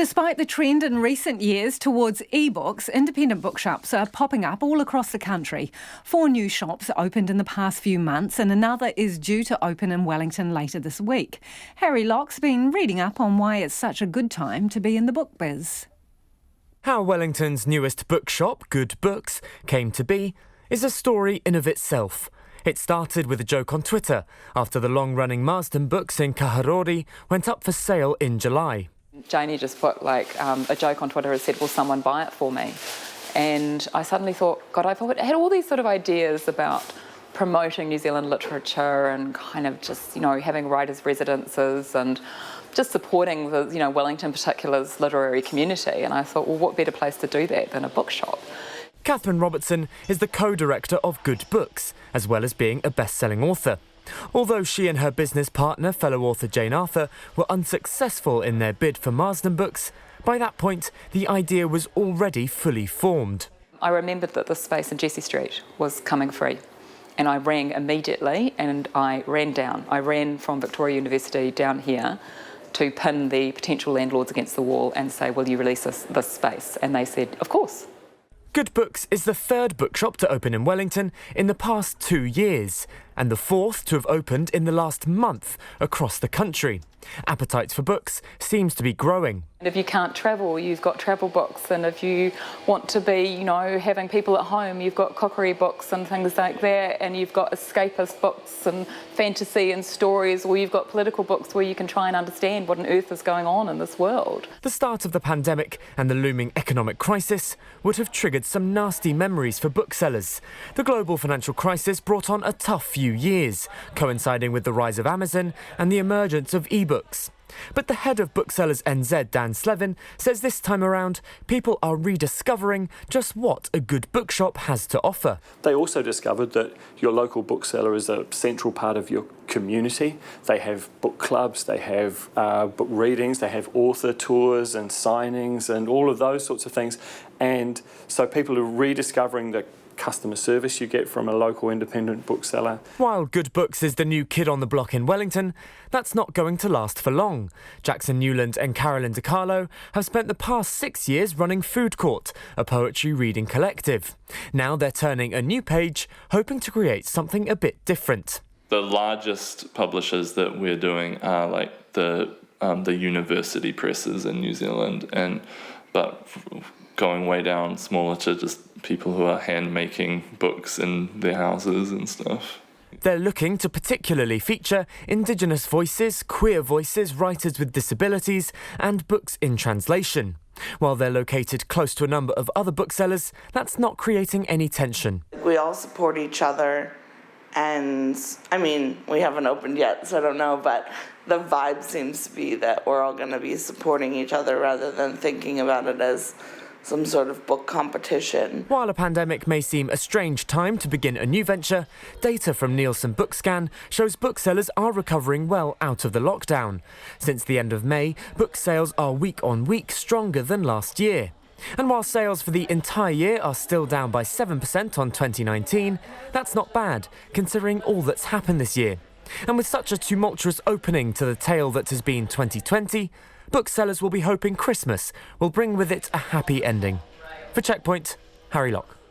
Despite the trend in recent years towards e-books, independent bookshops are popping up all across the country. 4 new shops opened in the past few months and another is due to open in Wellington later this week. Harry Locke's been reading up on why it's such a good time to be in the book biz. How Wellington's newest bookshop, Good Books, came to be is a story in of itself. It started with a joke on Twitter after the long-running Marsden books in Kaharori went up for sale in July. Janie just put a joke on Twitter and said, will someone buy it for me? And I suddenly thought, God, I had all these sort of ideas about promoting New Zealand literature and kind of just, having writers' residences and just supporting the, Wellington particular's literary community. And I thought, well, what better place to do that than a bookshop? Catherine Robertson is the co-director of Good Books, as well as being a best-selling author. Although she and her business partner, fellow author Jane Arthur, were unsuccessful in their bid for Marsden books, by that point the idea was already fully formed. I remembered that this space in Jessie Street was coming free, and I rang immediately and I ran down. I ran from Victoria University down here to pin the potential landlords against the wall and say, will you release this space? And they said, of course. Good Books is the 3rd bookshop to open in Wellington in the past 2 years, and the 4th to have opened in the last month across the country. Appetite for books seems to be growing. If you can't travel, you've got travel books, and if you want to be, having people at home, you've got cookery books and things like that, and you've got escapist books and fantasy and stories, or you've got political books where you can try and understand what on earth is going on in this world. The start of the pandemic and the looming economic crisis would have triggered some nasty memories for booksellers. The global financial crisis brought on a tough few years, coinciding with the rise of Amazon and the emergence of e-books. But the head of Booksellers NZ, Dan Slevin, says this time around people are rediscovering just what a good bookshop has to offer. They also discovered that your local bookseller is a central part of your community. They have book clubs, they have book readings, they have author tours and signings and all of those sorts of things. And so people are rediscovering the customer service you get from a local independent bookseller. While Good Books is the new kid on the block in Wellington, that's not going to last for long. Jackson Newland and Carolyn DiCarlo have spent the past 6 years running Food Court, a poetry reading collective. Now they're turning a new page, hoping to create something a bit different. The largest publishers that we're doing are like the university presses in New Zealand, but going way down smaller to just people who are hand-making books in their houses and stuff. They're looking to particularly feature Indigenous voices, queer voices, writers with disabilities and books in translation. While they're located close to a number of other booksellers, that's not creating any tension. We all support each other, and we haven't opened yet, so I don't know, but the vibe seems to be that we're all going to be supporting each other rather than thinking about it as some sort of book competition. While a pandemic may seem a strange time to begin a new venture, data from Nielsen Bookscan shows booksellers are recovering well out of the lockdown. Since the end of May, book sales are week on week stronger than last year. And while sales for the entire year are still down by 7% on 2019, that's not bad, considering all that's happened this year. And with such a tumultuous opening to the tale that has been 2020, booksellers will be hoping Christmas will bring with it a happy ending. For Checkpoint, Harry Locke.